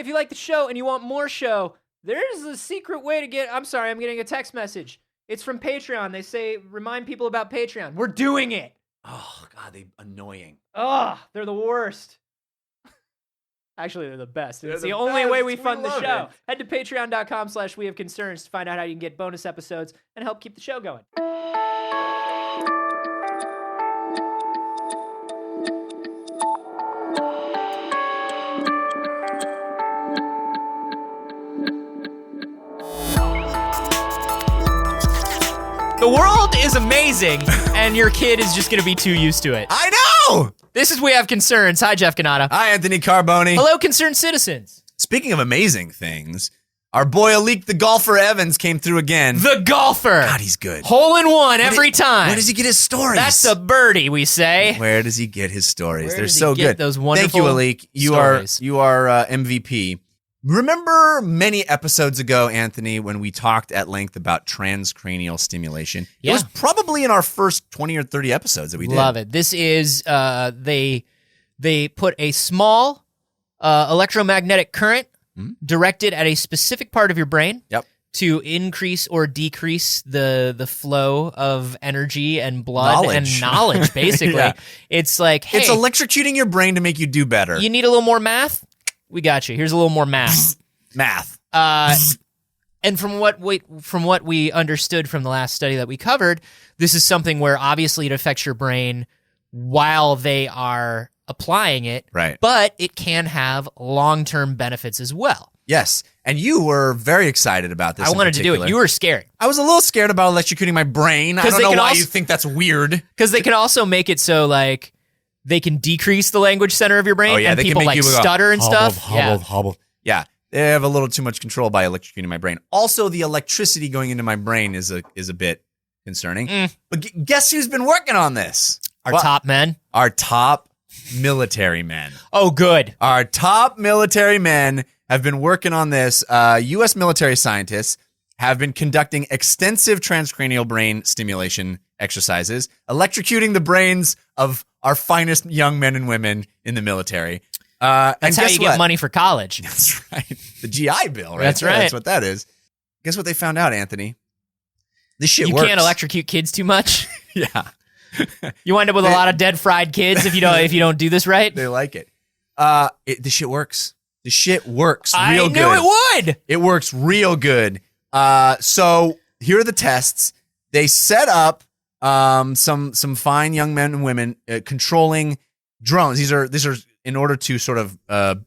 if you like the show and you want more show, there's a secret way to get... I'm sorry, I'm getting a text message. It's from Patreon. They say, remind people about Patreon. We're doing it. Oh, God, they're annoying. Ugh, they're the worst. Actually, they're the best. It's the the only way we best. fund We the love show. it. Head to patreon.com/wehaveconcerns to find out how you can get bonus episodes and help keep the show going. The world is amazing, and your kid is just going to be too used to it. I know! This is We Have Concerns. Hi, Jeff Cannata. Hi, Anthony Carboni. Hello, concerned citizens. Speaking of amazing things, our boy Alik the golfer Evans came through again. The golfer. God, he's good. Hole in one every time. Where does he get his stories? That's a birdie, we say. Where does he get his stories? Where They're does he so get good. those wonderful Thank you, Alik. You are MVP. Remember many episodes ago, Anthony, when we talked at length about transcranial stimulation? Yeah. It was probably in our first 20 or 30 episodes that we did. Love it. This is, they put a small electromagnetic current directed at a specific part of your brain. Yep. To increase or decrease the flow of energy and blood and knowledge, basically. Yeah. It's like, hey, it's electrocuting your brain to make you do better. you need a little more math? We got you. Here's a little more math. Math. And from what we understood from the last study that we covered, this is something where obviously it affects your brain while they are applying it, Right. But it can have long-term benefits as well. Yes. And you were very excited about this. I wanted to do it. You were scared. I was a little scared about electrocuting my brain. I don't know why you think that's weird. Because they can also make it so, like, they can decrease the language center of your brain, and they people can make like you stutter and stuff. Hobble. Yeah, they have a little too much control by electrocuting my brain. Also, the electricity going into my brain is a bit concerning. But guess who's been working on this? Our top men. Our top military men. Oh, good. Our top military men have been working on this. U.S. military scientists have been conducting extensive transcranial brain stimulation exercises, electrocuting the brains of our finest young men and women in the military. That's how you get money for college. That's right. The GI Bill, right? That's right. That's what that is. Guess what they found out, Anthony? This shit works. You can't electrocute kids too much. Yeah. You wind up with a lot of dead fried kids if you don't do this right. They like it. This shit works. The shit works real good. I knew it would. It works real good. So here are the tests. They set up some fine young men and women controlling drones. These are in order to sort of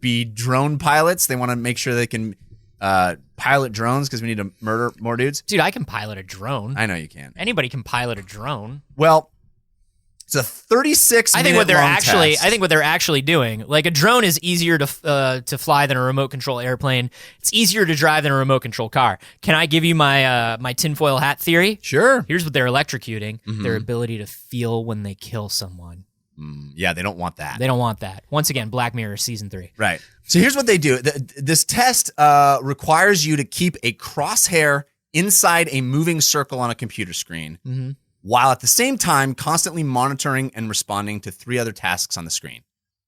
be drone pilots. They want to make sure they can pilot drones because we need to murder more dudes. Dude, I can pilot a drone. I know you can. Anybody can pilot a drone. Well, it's a 36 minute long test. I think what they're actually doing, like a drone is easier to fly than a remote control airplane. It's easier to drive than a remote control car. Can I give you my my tinfoil hat theory? Sure. Here's what they're electrocuting: their ability to feel when they kill someone. Yeah, they don't want that. They don't want that. Once again, Black Mirror season 3. Right. So here's what they do. This test requires you to keep a crosshair inside a moving circle on a computer screen, while at the same time constantly monitoring and responding to 3 other tasks on the screen.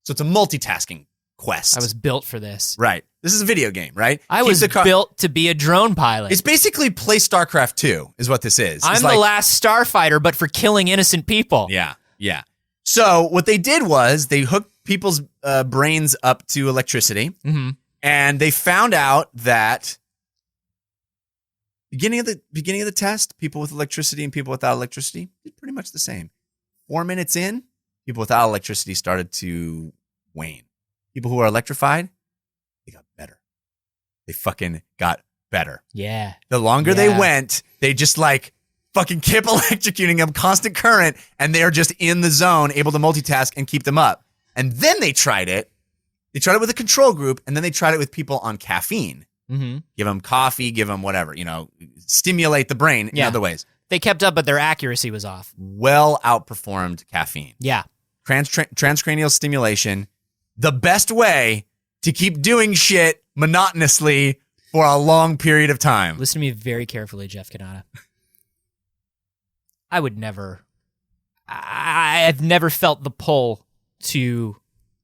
So it's a multitasking quest. I was built for this. Right. This is a video game, right? I was built to be a drone pilot. It's basically play StarCraft 2 is what this is. I'm the last starfighter, but for killing innocent people. Yeah, yeah. So what they did was they hooked people's brains up to electricity, and they found out that beginning of the test, people with electricity and people without electricity did pretty much the same. 4 minutes in, people without electricity started to wane. People who are electrified, they got better. They fucking got better. Yeah. The longer they went, they just like fucking kept electrocuting them, constant current, and they're just in the zone, able to multitask and keep them up. And then they tried it. They tried it with a control group, and then they tried it with people on caffeine. Give them coffee, give them whatever, stimulate the brain in other ways. They kept up, but their accuracy was off. Well outperformed caffeine. Yeah. Transcranial stimulation, the best way to keep doing shit monotonously for a long period of time. Listen to me very carefully, Jeff Cannata. I've never felt the pull to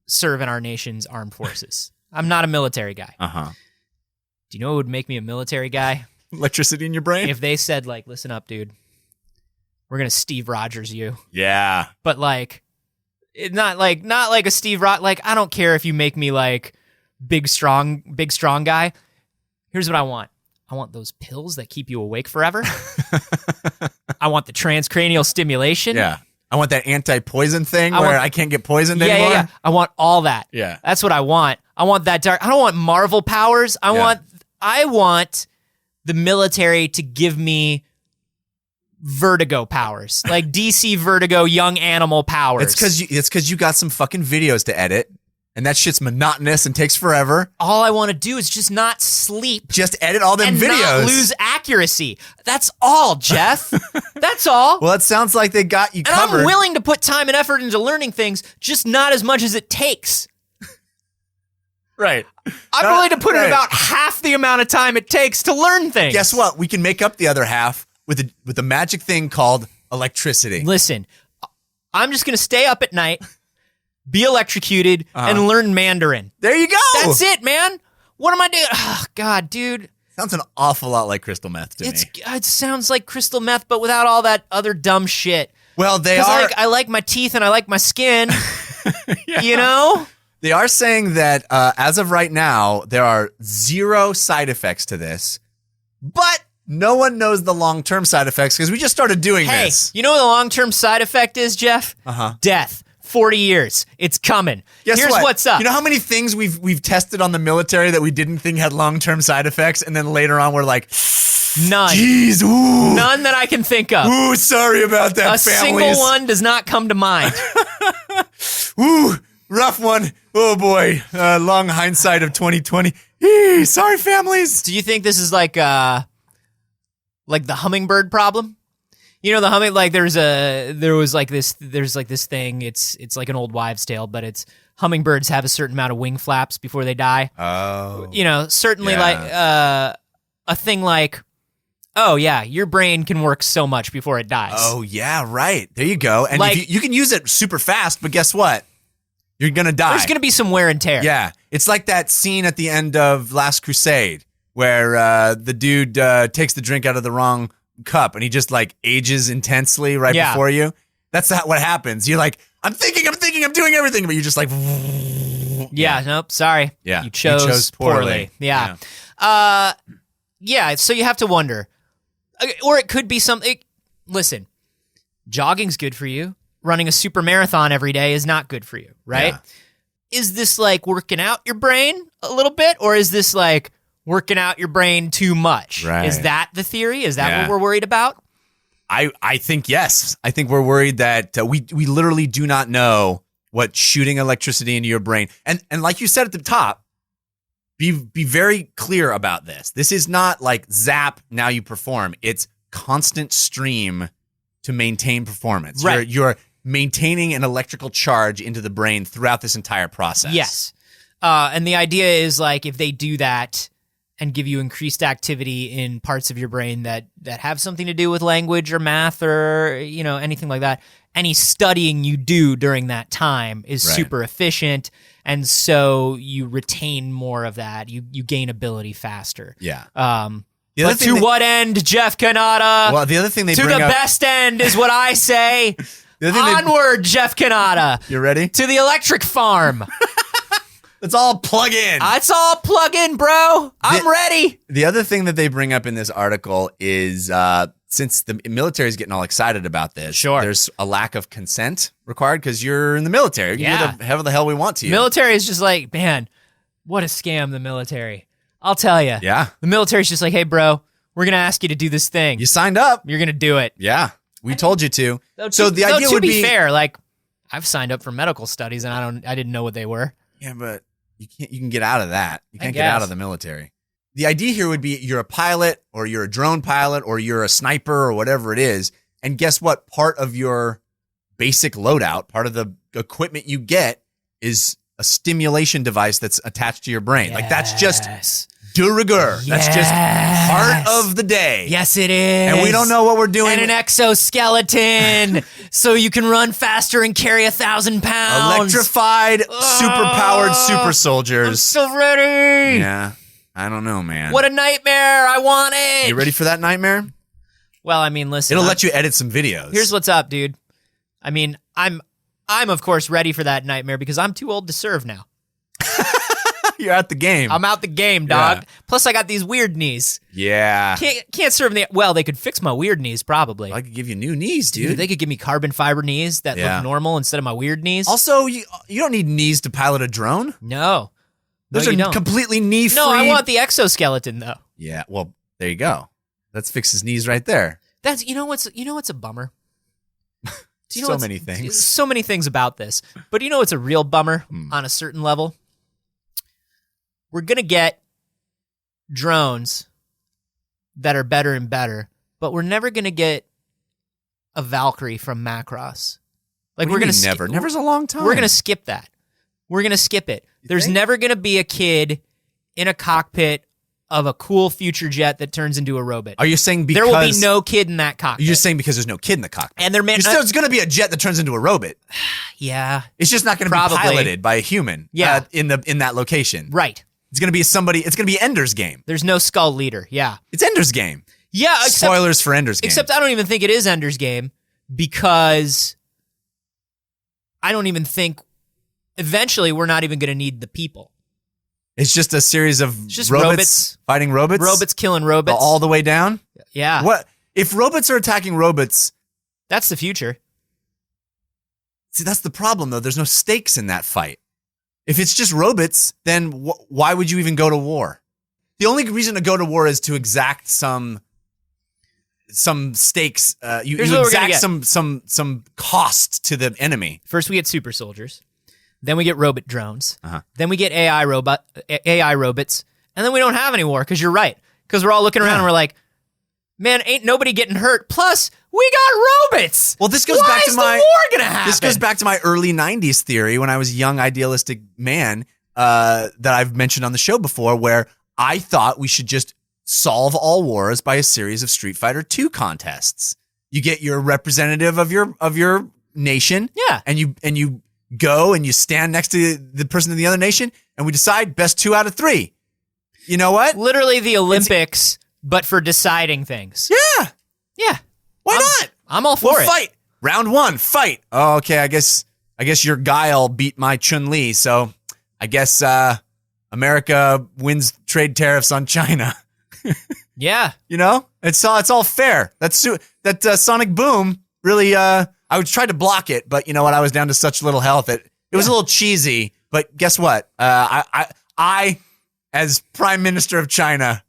serve in our nation's armed forces. I'm not a military guy. Uh-huh. Do you know what would make me a military guy? Electricity in your brain? If they said, like, listen up, dude. We're going to Steve Rogers you. Yeah. But, like, not like a Steve Rogers. Like, I don't care if you make me, like, big, strong guy. Here's what I want. I want those pills that keep you awake forever. I want the transcranial stimulation. Yeah. I want that anti-poison thing where I can't get poisoned anymore. Yeah. I want all that. Yeah. That's what I want. I want that dark. I don't want Marvel powers. I want the military to give me Vertigo powers, like DC Vertigo young animal powers. It's because you got some fucking videos to edit, and that shit's monotonous and takes forever. All I want to do is just not sleep. Just edit all them and videos. Not lose accuracy. That's all, Jeff. That's all. Well, it sounds like they got you covered. And I'm willing to put time and effort into learning things, just not as much as it takes. Right. I'm willing to put in about half the amount of time it takes to learn things. Guess what? We can make up the other half with a magic thing called electricity. Listen, I'm just going to stay up at night, be electrocuted, and learn Mandarin. There you go. That's it, man. What am I doing? Oh, God, dude. Sounds an awful lot like crystal meth to me. It sounds like crystal meth, but without all that other dumb shit. Well, they are. I like my teeth and I like my skin. You know? They are saying that as of right now, there are 0 side effects to this, but no one knows the long-term side effects because we just started doing this. You know what the long-term side effect is, Jeff? Death. 40 years. It's coming. Here's what's up. You know how many things we've tested on the military that we didn't think had long-term side effects, and then later on we're like, none. Jeez, ooh. None that I can think of. Ooh, sorry about that, families. A single one does not come to mind. Ooh, rough one. Oh boy, long hindsight of 2020. Sorry, families. Do you think this is like the hummingbird problem? You know, the humming, like there's this thing. It's like an old wives' tale, but it's hummingbirds have a certain amount of wing flaps before they die. Oh, you know, certainly like a thing like, oh yeah, your brain can work so much before it dies. Oh yeah, right. There you go. And like, you can use it super fast, but guess what? You're going to die. There's going to be some wear and tear. Yeah. It's like that scene at the end of Last Crusade where the dude takes the drink out of the wrong cup and he just like ages intensely before you. That's not what happens. You're like, I'm thinking, I'm doing everything, but you're just like... Yeah, nope, sorry. Yeah. You chose poorly. Yeah. So you have to wonder. Or it could be something... Listen, jogging's good for you. Running a super marathon every day is not good for you, right? Yeah. Is this like working out your brain a little bit, or is this like working out your brain too much? Right. Is that the theory? Is that what we're worried about? I think yes. I think we're worried that we literally do not know what shooting electricity into your brain. And like you said at the top, be very clear about this. This is not like zap, now you perform. It's constant stream to maintain performance. Right. You're maintaining an electrical charge into the brain throughout this entire process. Yes. And the idea is like if they do that and give you increased activity in parts of your brain that have something to do with language or math or, you know, anything like that, any studying you do during that time is super efficient. And so you retain more of that. You gain ability faster. Yeah. But to what end, Jeff Kanata? Well, the other thing they to bring the up, best end is what I say. Onward, Jeff Kanata. You ready? To the electric farm. Let's all plug in. Let's all plug in, bro. I'm ready. The other thing that they bring up in this article is since the military is getting all excited about this, there's a lack of consent required because you're in the military. You can do whatever the hell we want to you. Military is just like, man, what a scam, the military. I'll tell you. Yeah. The military's just like, hey, bro, we're going to ask you to do this thing. You signed up. You're going to do it. Yeah. We told you to. So the idea would be fair, like I've signed up for medical studies and I didn't know what they were. Yeah, but you can get out of that. You can't get out of the military. The idea here would be you're a pilot or you're a drone pilot or you're a sniper or whatever it is. And guess what? Part of your basic loadout, part of the equipment you get is a stimulation device that's attached to your brain. Like that's just de rigueur. That's just part of the day. Yes, it is. And we don't know what we're doing. And an exoskeleton, so you can run faster and carry 1,000 pounds. Electrified, superpowered super soldiers. I'm so ready. Yeah, I don't know, man. What a nightmare. I want it. You ready for that nightmare? Well, I mean, listen. It'll let you edit some videos. Here's what's up, dude. I mean, I'm of course ready for that nightmare because I'm too old to serve now. You're at the game. I'm out the game, dog. Yeah. Plus, I got these weird knees. Yeah. Can't serve in the. Well, they could fix my weird knees, probably. I could give you new knees, dude. They could give me carbon fiber knees that look normal instead of my weird knees. Also, you don't need knees to pilot a drone. No. Those are completely knee-free. No, I want the exoskeleton, though. Yeah, well, there you go. Let's fix his knees right there. That's you know what's a bummer? So many things. So many things about this. But you know what's a real bummer on a certain level? We're going to get drones that are better and better, but we're never going to get a Valkyrie from Macross. Like we're going to never. Never's a long time. We're going to skip that. We're going to skip it. There's never going to be a kid in a cockpit of a cool future jet that turns into a robot. Are you saying because... There will be no kid in that cockpit. You're just saying because there's no kid in the cockpit. And there's going to be a jet that turns into a robot. Yeah. It's just not going to be piloted by a human in that location. Right. It's going to be it's going to be Ender's Game. There's no Skull Leader. Yeah. It's Ender's Game. Yeah. Spoilers for Ender's Game. Except I don't even think it is Ender's Game because I don't even think eventually we're not even going to need the people. It's just a series of robots fighting robots? Robots killing robots. All the way down? Yeah. What if robots are attacking robots? That's the future. See, that's the problem, though. There's no stakes in that fight. If it's just robots, then why would you even go to war? The only reason to go to war is to exact some stakes. You exact some cost to the enemy. First, we get super soldiers. Then we get robot drones. Then we get AI robots. And then we don't have any war because you're right. Because we're all looking around and we're like, man, ain't nobody getting hurt. Plus, we got robots. Well, this goes back to the war gonna happen? This goes back to my early 90s theory when I was a young idealistic man that I've mentioned on the show before, where I thought we should just solve all wars by a series of Street Fighter 2 contests. You get your representative of your nation. Yeah. And you go and you stand next to the person in the other nation, and we decide best 2 out of 3. You know what? Literally the Olympics, but for deciding things. Yeah. Yeah. Why not? I'm all for it. Fight. Round 1, fight. Oh, okay, I guess your Guile beat my Chun-Li, so I guess America wins trade tariffs on China. Yeah. You know? It's all fair. That Sonic Boom really I tried to block it, but you know what? I was down to such little health. It was a little cheesy, but guess what? I, as Prime Minister of China,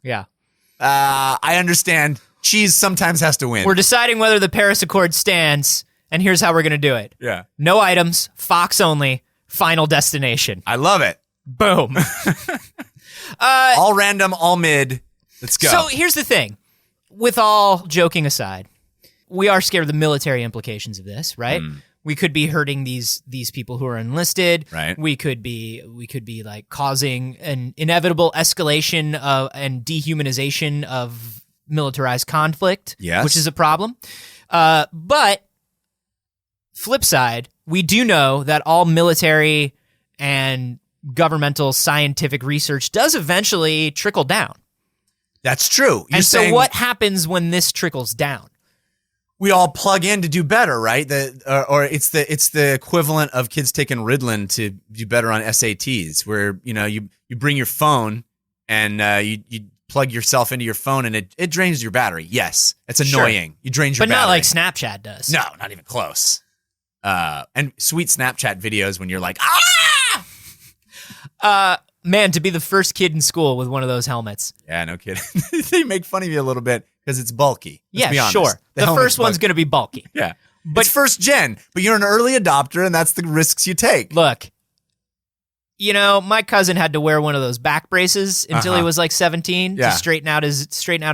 I understand cheese sometimes has to win. We're deciding whether the Paris Accord stands, and here's how we're going to do it. Yeah. No items, Fox only, final destination. I love it. Boom. All random, all mid. Let's go. So here's the thing. With all joking aside, we are scared of the military implications of this, right? We could be hurting these people who are enlisted. Right. We could be like causing an inevitable escalation and dehumanization of militarized conflict, yes, which is a problem. But flip side, we do know that all military and governmental scientific research does eventually trickle down. That's true. And so what happens when this trickles down? We all plug in to do better, right? Or it's the equivalent of kids taking Ritalin to do better on SATs, where you bring your phone and you plug yourself into your phone and it drains your battery. Yes, it's annoying. Sure. You drain your battery, but not like Snapchat does. No, not even close. And sweet Snapchat videos when you're like, man, to be the first kid in school with one of those helmets. Yeah, no kidding. They make fun of you a little bit because it's bulky. Let's be honest. Sure. The first one's going to be bulky. Yeah. But it's first gen, but you're an early adopter and that's the risks you take. Look, my cousin had to wear one of those back braces until he was like 17 to straighten out his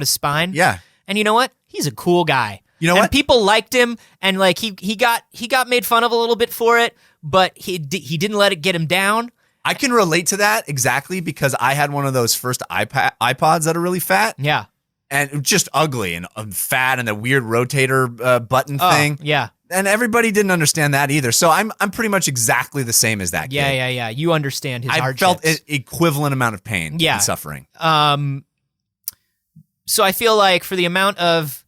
spine. Yeah. And you know what? He's a cool guy. You know what? And people liked him, and like he got made fun of a little bit for it, but he didn't let it get him down. I can relate to that exactly because I had one of those first iPods that are really fat. Yeah. And just ugly and fat and the weird rotator button thing. Yeah. And everybody didn't understand that either. So I'm pretty much exactly the same as that kid. Yeah. You understand his hardships. I felt an equivalent amount of pain and suffering. So I feel like for the amount of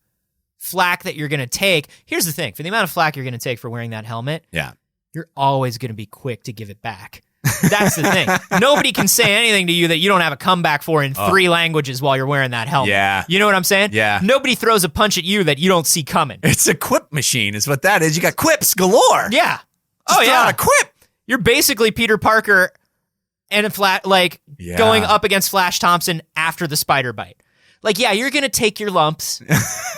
flack that you're going to take, here's the thing. For the amount of flack you're going to take for wearing that helmet, you're always going to be quick to give it back. That's the thing. Nobody can say anything to you that you don't have a comeback for in 3 languages while you're wearing that helmet. Yeah. You know what I'm saying? Yeah. Nobody throws a punch at you that you don't see coming. It's a quip machine is what that is. You got quips galore. Yeah. Just throw out a quip. You're basically Peter Parker and going up against Flash Thompson after the spider bite. Like, yeah, you're going to take your lumps,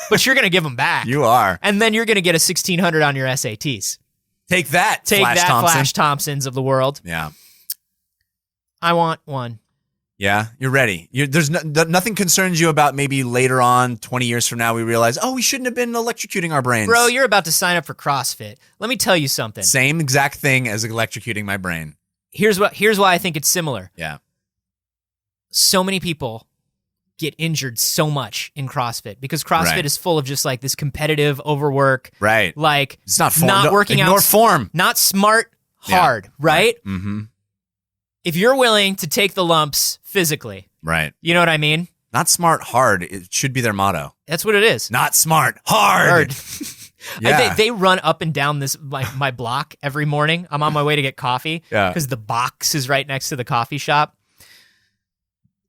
but you're going to give them back. You are. And then you're going to get a 1600 on your SATs. Take that, Flash Thompsons of the world. Yeah. I want one. Yeah, you're ready. There's nothing concerns you about maybe later on, 20 years from now, we realize, we shouldn't have been electrocuting our brains. Bro, you're about to sign up for CrossFit. Let me tell you something. Same exact thing as electrocuting my brain. Here's why I think it's similar. Yeah. So many people get injured so much in CrossFit because CrossFit is full of just like this competitive overwork. Right. Like it's not form. Not working out. Ignore form. Not smart, hard, right? Mm-hmm. If you're willing to take the lumps physically. Right. You know what I mean? Not smart, hard. It should be their motto. That's what it is. Not smart, hard. Yeah. They run up and down this my block every morning. I'm on my way to get coffee because the box is right next to the coffee shop.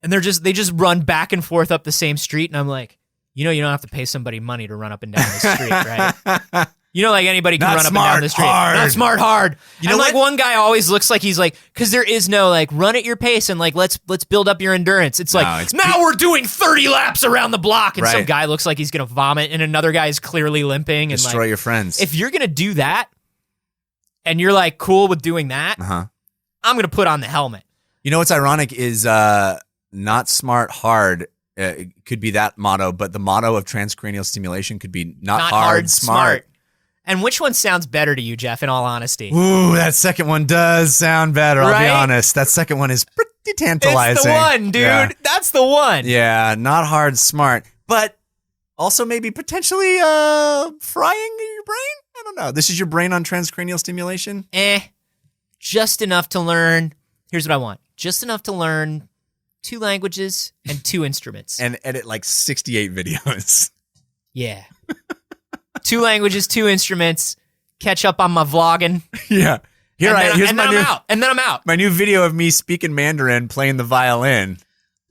And they just run back and forth up the same street. And I'm like, you don't have to pay somebody money to run up and down the street, right? Like anybody can run up and down the street. Hard. Not smart, hard. You know and like one guy always looks like he's like, because there is no like run at your pace and like let's build up your endurance. It's like now we're doing 30 laps around the block and some guy looks like he's gonna vomit and another guy is clearly limping and destroy your friends. If you're gonna do that and you're like cool with doing that, I'm gonna put on the helmet. You know what's ironic is not smart, hard. It could be that motto, but the motto of transcranial stimulation could be not hard, smart. And which one sounds better to you, Jeff, in all honesty? Ooh, that second one does sound better, I'll be honest. That second one is pretty tantalizing. It's the one, dude. Yeah. That's the one. Yeah, not hard, smart. But also maybe potentially frying your brain? I don't know. This is your brain on transcranial stimulation? Just enough to learn. Here's what I want. Just enough to learn 2 languages and 2 instruments. And edit like 68 videos. Yeah. 2 languages, 2 instruments, catch up on my vlogging. Yeah. Here's my new, and then I'm out. My new video of me speaking Mandarin, playing the violin.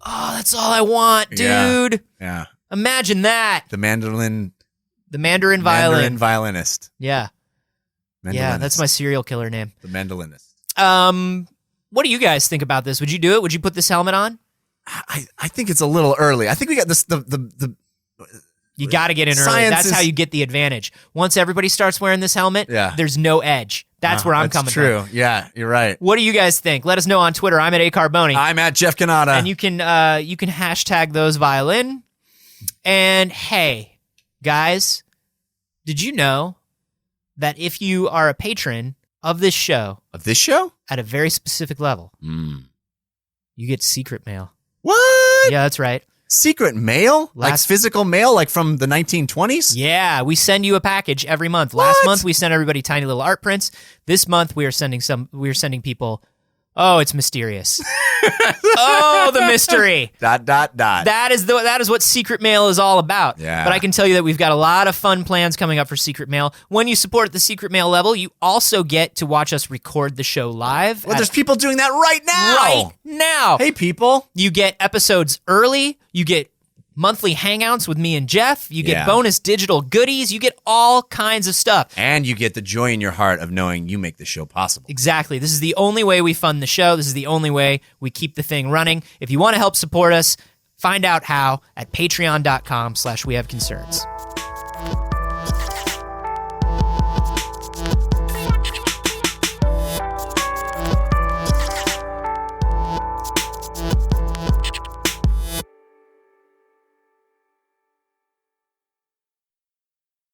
Oh, that's all I want, dude. Yeah. Imagine that. The Mandarin violin. Mandarin violinist. Yeah. Yeah, that's my serial killer name. The mandolinist. What do you guys think about this? Would you do it? Would you put this helmet on? I think it's a little early. I think we got this You got to get in early. That's how you get the advantage. Once everybody starts wearing this helmet, there's no edge. That's where I'm coming from. That's true. Yeah, you're right. What do you guys think? Let us know on Twitter. I'm at acarboni. I'm at Jeff Canada. And you can hashtag those violin. And hey, guys, did you know that if you are a patron of this show, at a very specific level, you get secret mail? What? Yeah, that's right. Secret mail? Like physical mail, like from the 1920s? Yeah, we send you a package every month. What? Last month we sent everybody tiny little art prints. This month we are sending people. Oh, it's mysterious. Oh, the mystery. ... That is what secret mail is all about. Yeah. But I can tell you that we've got a lot of fun plans coming up for secret mail. When you support the secret mail level, you also get to watch us record the show live. Well, there's people doing that right now. Right now. Hey, people. You get episodes early. You get monthly hangouts with me and Jeff. You get bonus digital goodies. You get all kinds of stuff. And you get the joy in your heart of knowing you make the show possible. Exactly. This is the only way we fund the show. This is the only way we keep the thing running. If you want to help support us, find out how at patreon.com/wehaveconcerns.